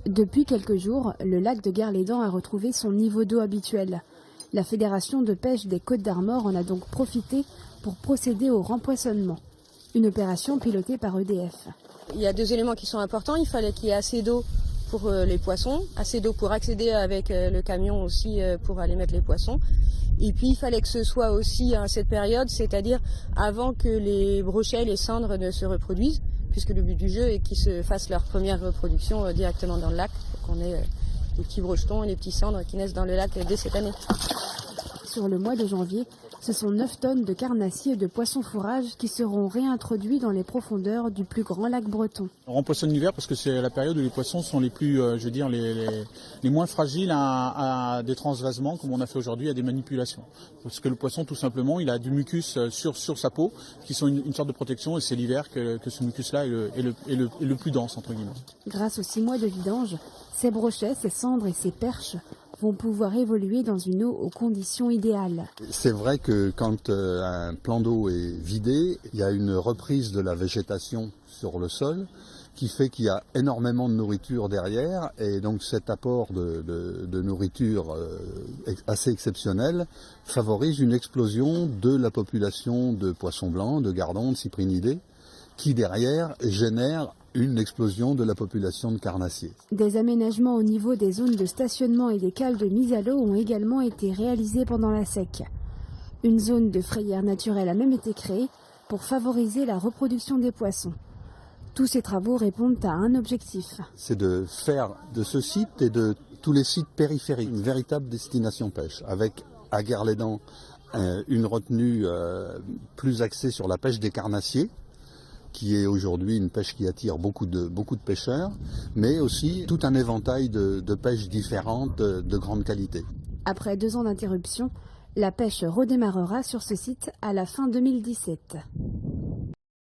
Depuis quelques jours, le lac de Guerlédan a retrouvé son niveau d'eau habituel. La Fédération de pêche des Côtes d'Armor en a donc profité pour procéder au rempoissonnement. Une opération pilotée par EDF. Il y a deux éléments qui sont importants. Il fallait qu'il y ait assez d'eau pour les poissons, assez d'eau pour accéder avec le camion aussi pour aller mettre les poissons. Et puis il fallait que ce soit aussi à cette période, c'est-à-dire avant que les brochets, les cendres ne se reproduisent, puisque le but du jeu est qu'ils se fassent leur première reproduction directement dans le lac, pour qu'on ait les petits brochetons et les petits cendres qui naissent dans le lac dès cette année. Sur le mois de janvier, ce sont 9 tonnes de carnassiers et de poissons fourrages qui seront réintroduits dans les profondeurs du plus grand lac breton. On rempoissonne l'hiver parce que c'est la période où les poissons sont les plus, les moins fragiles à des transvasements comme on a fait aujourd'hui, à des manipulations. Parce que le poisson, tout simplement, il a du mucus sur sa peau, qui sont une sorte de protection, et c'est l'hiver que ce mucus-là est le plus dense, entre guillemets. Grâce aux 6 mois de vidange, ces brochets, ces cendres et ces perches vont pouvoir évoluer dans une eau aux conditions idéales. C'est vrai que quand un plan d'eau est vidé, il y a une reprise de la végétation sur le sol qui fait qu'il y a énormément de nourriture derrière, et donc cet apport de nourriture assez exceptionnel favorise une explosion de la population de poissons blancs, de gardons, de cyprinidés, qui derrière génère une explosion de la population de carnassiers. Des aménagements au niveau des zones de stationnement et des cales de mise à l'eau ont également été réalisés pendant la sec. Une zone de frayère naturelle a même été créée pour favoriser la reproduction des poissons. Tous ces travaux répondent à un objectif. C'est de faire de ce site et de tous les sites périphériques une véritable destination pêche, avec à Guerlédan une retenue plus axée sur la pêche des carnassiers, qui est aujourd'hui une pêche qui attire beaucoup de pêcheurs, mais aussi tout un éventail de pêches différentes de grande qualité. Après 2 ans d'interruption, la pêche redémarrera sur ce site à la fin 2017.